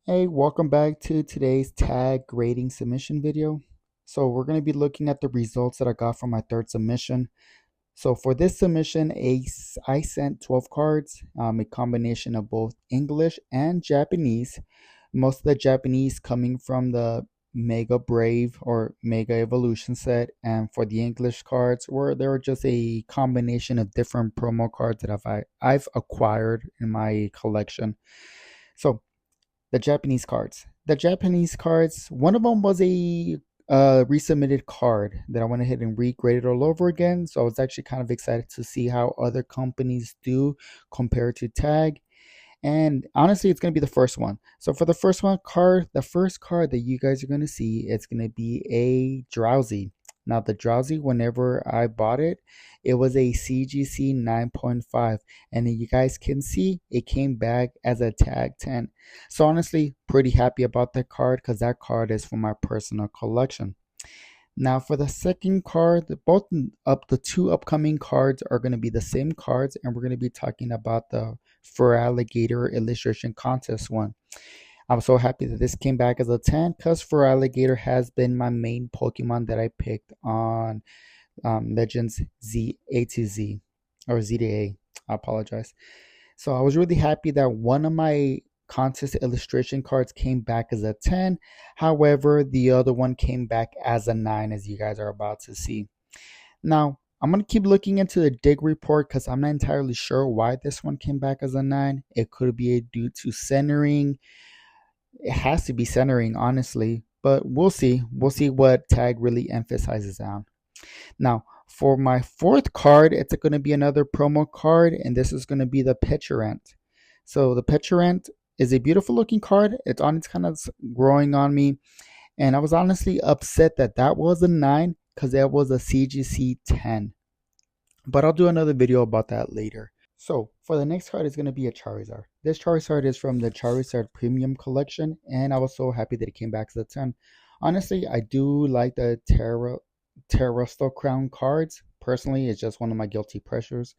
Hey, welcome back to today's tag grading submission video. So we're going to be looking at the results that I got from my third submission. So for this submission, I sent 12 cards, a combination of both English and Japanese. Most of the Japanese coming from the Mega Brave or Mega Evolution set, and for the English cards, where they were just a combination of different promo cards that I've acquired in my collection. So the Japanese cards. The Japanese cards, one of them was a resubmitted card that I went ahead and regraded all over again. So I was actually kind of excited to see how other companies do compared to Tag. And honestly, it's going to be the first one. So for the first one card, the first card that you guys are going to see, it's going to be a Drowsy. Now the Drowsy, whenever I bought it, it was a CGC 9.5. And you guys can see it came back as a tag 10. So honestly, pretty happy about that card because that card is for my personal collection. Now for the second card, both up the two upcoming cards are going to be the same cards, and we're going to be talking about the Feraligatr illustration contest one. I'm so happy that this came back as a 10 because Feraligatr has been my main Pokemon that I picked on Legends Z A to Z or Z to A. I apologize. So I was really happy that one of my contest illustration cards came back as a 10. However, the other one came back as a 9, as you guys are about to see. Now, I'm going to keep looking into the dig report because I'm not entirely sure why this one came back as a 9. It could be due to centering. It has to be centering, honestly. But we'll see. We'll see what tag really emphasizes on. Now, for my fourth card, it's going to be another promo card, and this is going to be the Peturant. So the Peturant is a beautiful looking card. It's kind of growing on me, and I was honestly upset that that was a 9 because that was a CGC 10. But I'll do another video about that later. So for the next card is going to be a Charizard. This Charizard is from the Charizard Premium Collection, and I was so happy that it came back as a 10. Honestly, I do like the Terrestrial Crown cards. Personally, it's just one of my guilty pleasures,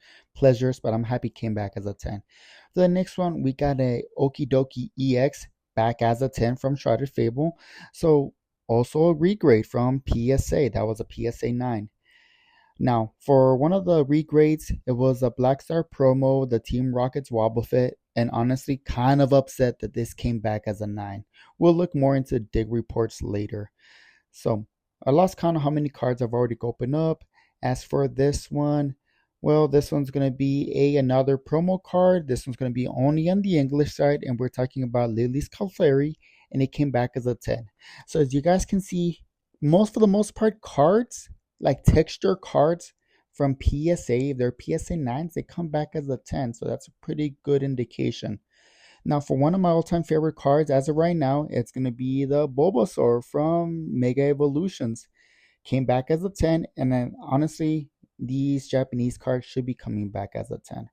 but I'm happy it came back as a 10. For the next one, we got a Okidogi EX back as a 10 from Shrouded Fable. So also a regrade from PSA. That was a PSA 9. Now, for one of the regrades, it was a Black Star promo, the Team Rockets Wobbuffet, and honestly, kind of upset that this came back as a 9. We'll look more into dig reports later. So, I lost count of how many cards I've already opened up. As for this one, well, this one's going to be another promo card. This one's going to be only on the English side, and we're talking about Lily's Clefairy, and it came back as a 10. So, as you guys can see, for the most part, cards like texture cards from PSA, if they're PSA 9s, they come back as a 10. So that's a pretty good indication. Now, for one of my all-time favorite cards, as of right now, it's going to be the Bulbasaur from Mega Evolutions. Came back as a 10, and then honestly, these Japanese cards should be coming back as a 10.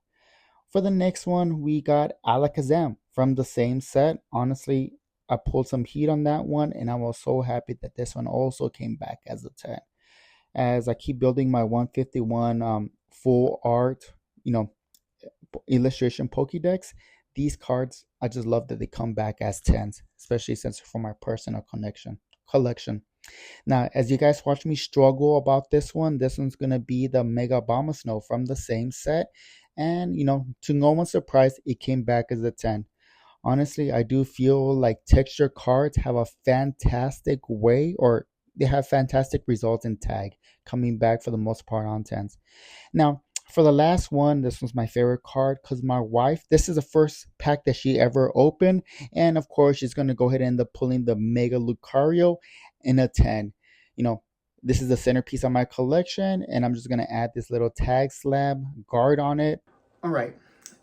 For the next one, we got Alakazam from the same set. Honestly, I pulled some heat on that one, and I was so happy that this one also came back as a 10 as I keep building my 151 full art, you know, illustration Pokédex. These cards, I just love that they come back as 10s, especially since for my personal collection. Now, as you guys watch me struggle about this one's gonna be the Mega Abomasnow from the same set, and to no one's surprise, it came back as a 10. Honestly, I do feel like texture cards have a fantastic way, or they have fantastic results in tag, coming back for the most part on 10s. Now, for the last one, this was my favorite card because my wife, this is the first pack that she ever opened. And of course, she's going to go ahead and end up pulling the Mega Lucario in a 10. You know, this is the centerpiece of my collection, and I'm just going to add this little tag slab guard on it. All right.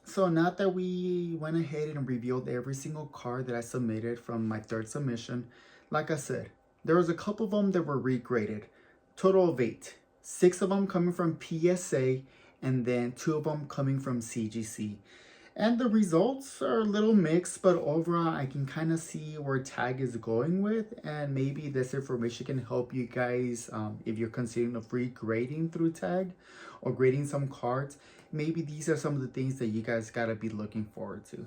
So now that we went ahead and revealed every single card that I submitted from my third submission, like I said, there was a couple of them that were regraded. Total of 8. 6 of them coming from PSA, and then 2 of them coming from CGC. And the results are a little mixed, but overall I can kind of see where tag is going with, and maybe this information can help you guys if you're considering of regrading through tag or grading some cards. maybe these are some of the things that you guys gotta be looking forward to.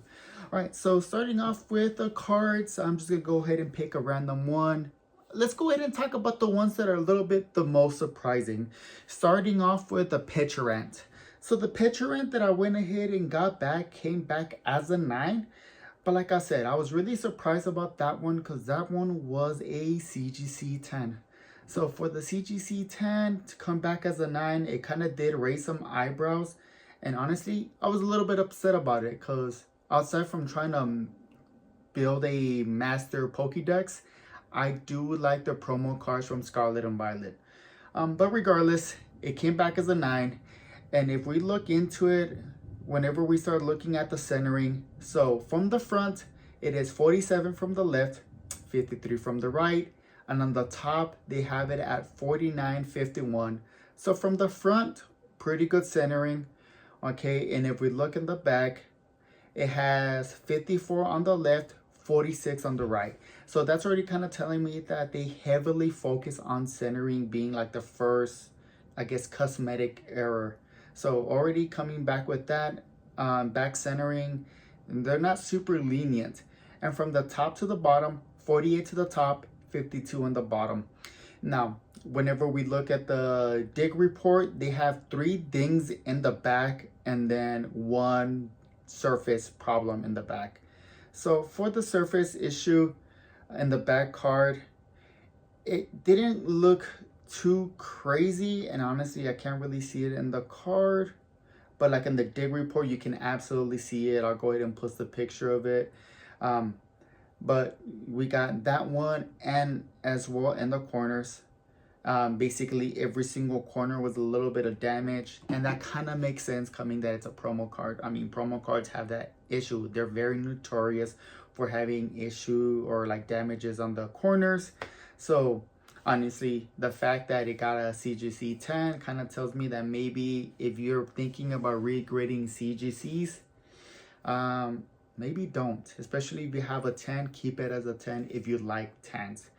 All right, so starting off with the cards, I'm just gonna go ahead and pick a random one. Let's go ahead and talk about the ones that are a little bit the most surprising. Starting off with the Picturant. So the Picturant that I went ahead and got back came back as a 9. But like I said, I was really surprised about that one because that one was a CGC 10. So for the CGC 10 to come back as a 9, it kind of did raise some eyebrows. And honestly, I was a little bit upset about it because outside from trying to build a master Pokédex, I do like the promo cards from Scarlet and Violet. But regardless, it came back as a 9. And if we look into it, whenever we start looking at the centering, so from the front, it is 47 from the left, 53 from the right, and on the top, they have it at 49.51. So from the front, pretty good centering, okay? And if we look in the back, it has 54 on the left, 46 on the right. So that's already kind of telling me that they heavily focus on centering being like the first, I guess, cosmetic error. So already coming back with that, back centering, they're not super lenient. And from the top to the bottom, 48 to the top, 52 on the bottom. Now, whenever we look at the dig report, they have 3 dings in the back and then 1 surface problem in the back. So for the surface issue in the back card, it didn't look too crazy, and honestly I can't really see it in the card, but like in the dig report you can absolutely see it. I'll go ahead and post a picture of it. But we got that one, and as well in the corners, basically every single corner was a little bit of damage, and that kind of makes sense coming that it's a promo card. I mean, promo cards have that issue. They're very notorious for having issue or like damages on the corners. So honestly, the fact that it got a CGC 10 kind of tells me that maybe if you're thinking about regrading CGCs, maybe don't. Especially if you have a 10, keep it as a 10 if you like 10s.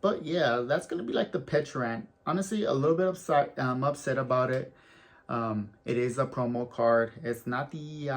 But yeah, that's gonna be like the Picturant. Honestly, a little bit upset about it. It is a promo card. It's not the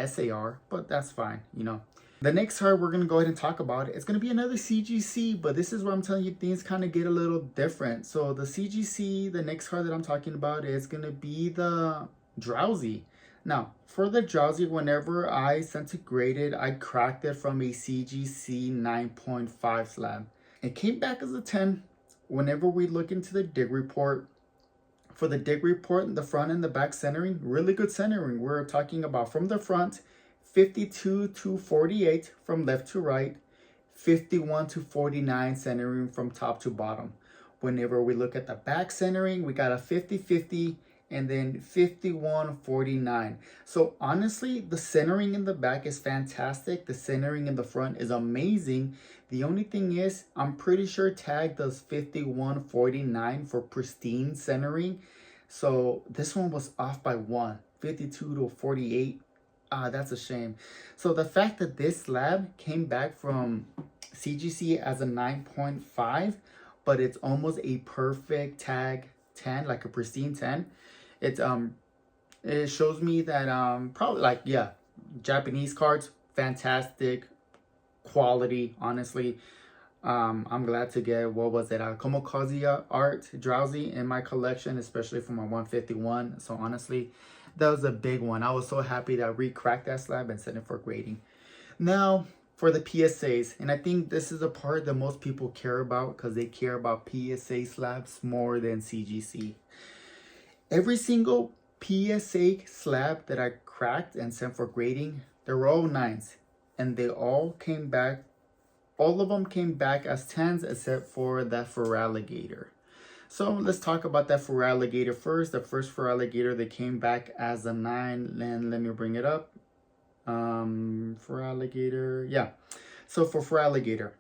SAR, but that's fine, you know. The next card we're gonna go ahead and talk about, it's gonna be another CGC, but this is where I'm telling you things kind of get a little different. So the CGC, the next card that I'm talking about is gonna be the Drowsy. Now, for the Drowsy, whenever I sent it graded, I cracked it from a CGC 9.5 slab. It came back as a 10. Whenever we look into the dig report, for the dig report, the front and the back centering, really good centering. We're talking about from the front, 52 to 48 from left to right, 51 to 49 centering from top to bottom. Whenever we look at the back centering, we got a 50-50 and then 51-49. So honestly, the centering in the back is fantastic. The centering in the front is amazing. The only thing is, I'm pretty sure Tag does 51-49 for pristine centering. So this one was off by 1, 52 to 48. That's a shame. So the fact that this slab came back from CGC as a 9.5, but it's almost a perfect Tag 10, like a pristine 10. It shows me that probably, like, yeah, Japanese cards, fantastic quality, honestly. I'm glad to get, what was it, Komokazuya art Drowsy in my collection, especially for my 151. So honestly, that was a big one. I was so happy that I re-cracked that slab and sent it for grading. Now for the PSAs, and I think this is a part that most people care about because they care about PSA slabs more than CGC. Every single PSA slab that I cracked and sent for grading, they were all 9s, and they all came back. All of them came back as 10s except for that Feraligatr. So let's talk about that Feraligatr first. The first Feraligatr that came back as a 9, and let me bring it up. Feraligatr, yeah. So for Feraligatr,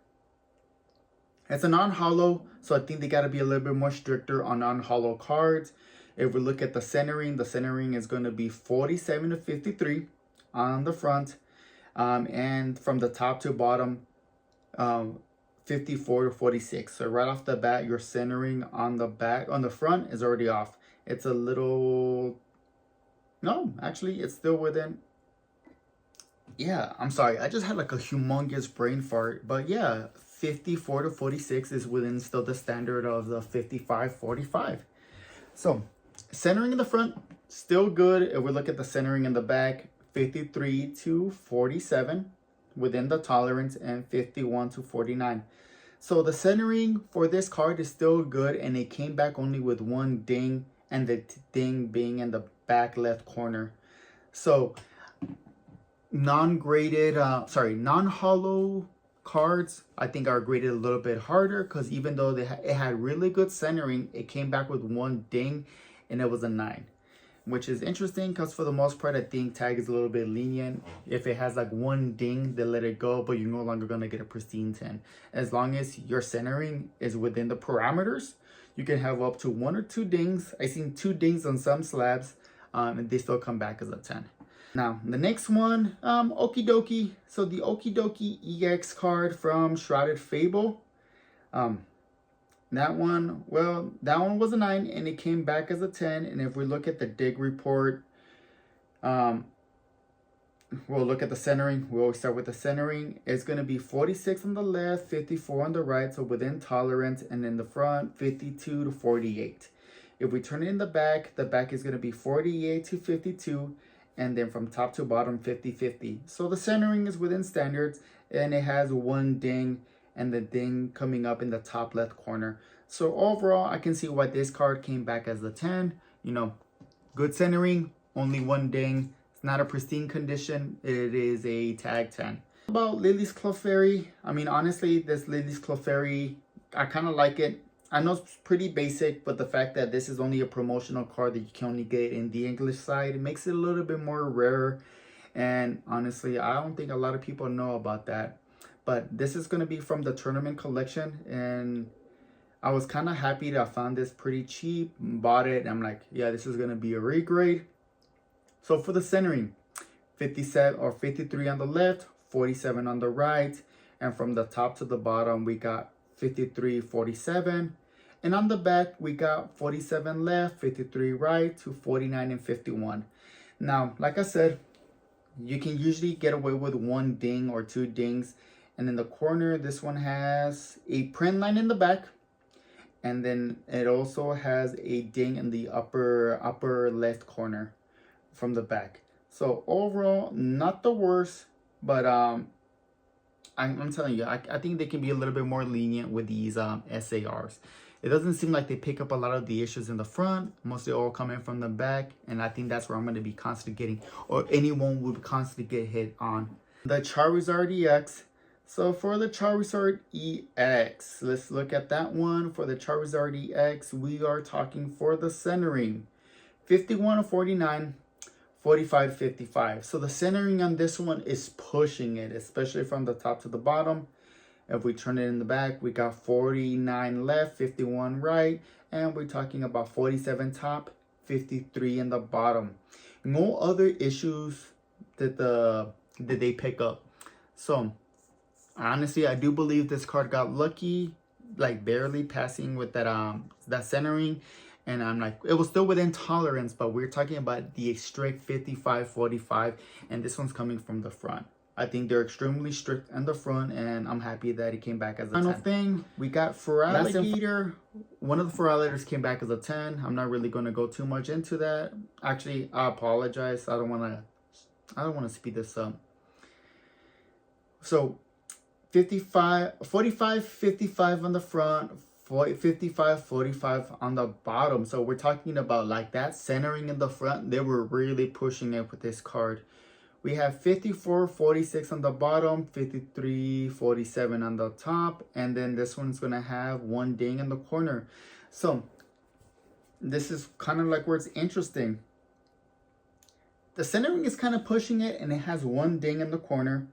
it's a non-hollow, so I think they got to be a little bit more stricter on non-hollow cards. If we look at the centering is going to be 47 to 53 on the front, and from the top to bottom, 54 to 46. So right off the bat, your centering on the back, on the front is already off. It's a little, no, actually it's still within. Yeah, I'm sorry, I just had like a humongous brain fart, but yeah, 54 to 46 is within still the standard of the 55-45. So centering in the front, still good. If we look at the centering in the back, 53 to 47 within the tolerance, and 51 to 49. So the centering for this card is still good, and it came back only with one ding, and the ding being in the back left corner. So non-hollow cards I think are graded a little bit harder, because even though it had really good centering, it came back with one ding, and it was a 9, which is interesting because for the most part I think tag is a little bit lenient. If it has like one ding, they let it go, but you're no longer going to get a pristine 10. As long as your centering is within the parameters, you can have up to 1 or 2 dings. I've seen 2 dings on some slabs, and they still come back as a 10. Now, the next one, Okidogi. So the Okidogi EX card from Shrouded Fable. That one was a 9, and it came back as a 10. And if we look at the dig report, we'll look at the centering. We always start with the centering. It's going to be 46 on the left, 54 on the right, so within tolerance. And in the front, 52 to 48. If we turn it in the back is going to be 48 to 52. And then from top to bottom, 50-50. So the centering is within standards, and it has one ding, and the ding coming up in the top left corner. So overall, I can see why this card came back as a 10. You know, good centering, only one ding. It's not a pristine condition. It is a tag 10. About Lily's Clefairy. I mean, honestly, this Lily's Clefairy, I kind of like it. I know it's pretty basic, but the fact that this is only a promotional card that you can only get in the English side, it makes it a little bit more rare. And honestly, I don't think a lot of people know about that. But this is going to be from the tournament collection, and I was kind of happy that I found this pretty cheap, bought it, and I'm like, yeah, this is going to be a regrade. So for the centering, 57 or 53 on the left, 47 on the right, and from the top to the bottom, we got 53, 47. And on the back, we got 47 left, 53 right, to 49 and 51. Now, like I said, you can usually get away with one ding or 2 dings. And in the corner, this one has a print line in the back. And then it also has a ding in the upper left corner from the back. So overall, not the worst, but I'm telling you, I think they can be a little bit more lenient with these SARs. It doesn't seem like they pick up a lot of the issues in the front, mostly all coming from the back, and I think that's where I'm going to be constantly getting, or anyone would constantly get hit on. The Charizard EX. So for the Charizard EX, let's look at that one. For the Charizard EX, we are talking for the centering, 51 to 49. 45-55. So the centering on this one is pushing it, especially from the top to the bottom. If we turn it in the back, we got 49 left, 51 right, and we're talking about 47 top, 53 in the bottom. No other issues that they pick up. So honestly, I do believe this card got lucky, like barely passing with that centering. And I'm like, it was still within tolerance, but we're talking about the strict 55-45, and this one's coming from the front. I think they're extremely strict in the front, and I'm happy that it came back as a 10. Final thing, we got Feraligatr. One of the Feraligatrs came back as a 10. I'm not really going to go too much into that. Actually, I apologize. I don't want to speed this up. So 45-55 on the front, 55-45 on the bottom. So we're talking about like that centering in the front. They were really pushing it with this card. We have 54-46 on the bottom, 53-47 on the top, and then this one's gonna have one ding in the corner. So this is kind of like where it's interesting. The centering is kind of pushing it, and it has one ding in the corner.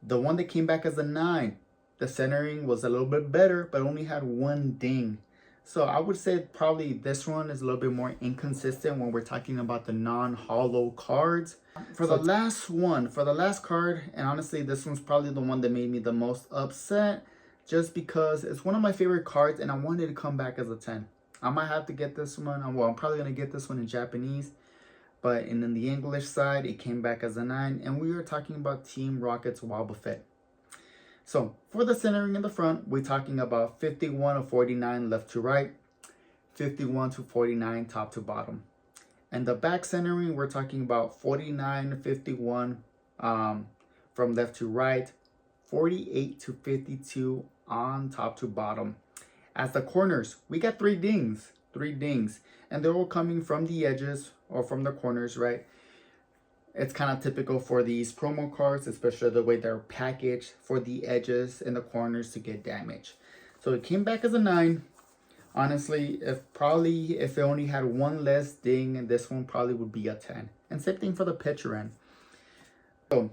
The one that came back as a 9, the centering was a little bit better, but only had one ding. So I would say probably this one is a little bit more inconsistent when we're talking about the non-hollow cards. For the last card, and honestly, this one's probably the one that made me the most upset, just because it's one of my favorite cards, and I wanted to come back as a 10. I might have to get this one. Well, I'm probably going to get this one in Japanese. But in the English side, it came back as a 9. And we are talking about Team Rocket's Wobbuffet. So for the centering in the front, we're talking about 51 of 49 left to right, 51 to 49 top to bottom. And the back centering, we're talking about 49 to 51 from left to right, 48 to 52 on top to bottom. As the corners, we got 3 dings, and they're all coming from the edges or from the corners, right? It's kind of typical for these promo cards, especially the way they're packaged, for the edges and the corners to get damaged. So it came back as a 9. Honestly, if it only had one less ding, this one probably would be a 10. And same thing for the pitcher end. So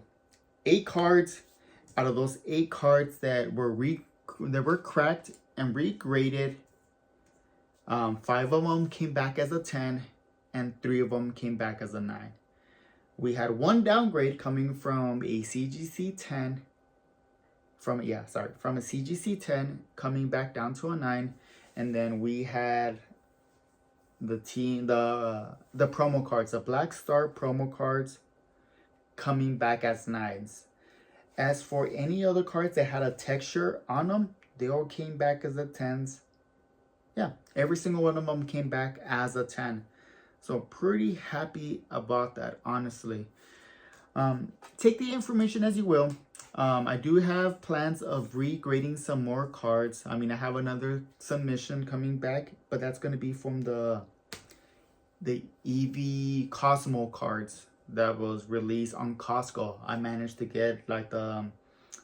8 cards. Out of those 8 cards that were cracked and regraded, 5 of them came back as a 10, and 3 of them came back as a 9. We had 1 downgrade coming from a CGC 10, from a CGC 10 coming back down to a 9, and then we had the promo cards, the Black Star promo cards, coming back as 9s. As for any other cards that had a texture on them, they all came back as a 10s. Yeah, every single one of them came back as a 10. So pretty happy about that, honestly. Take the information as you will. I do have plans of regrading some more cards. I mean, I have another submission coming back, but that's going to be from the EV Cosmo cards that was released on Costco. I managed to get like the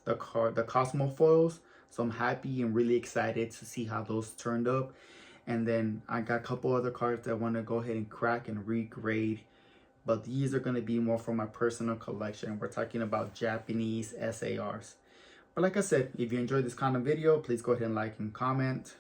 Cosmo foils, so I'm happy and really excited to see how those turned up. And then I got a couple other cards that I want to go ahead and crack and regrade, but these are going to be more for my personal collection. We're talking about Japanese SARs. But like I said, if you enjoyed this kind of video, please go ahead and like and comment.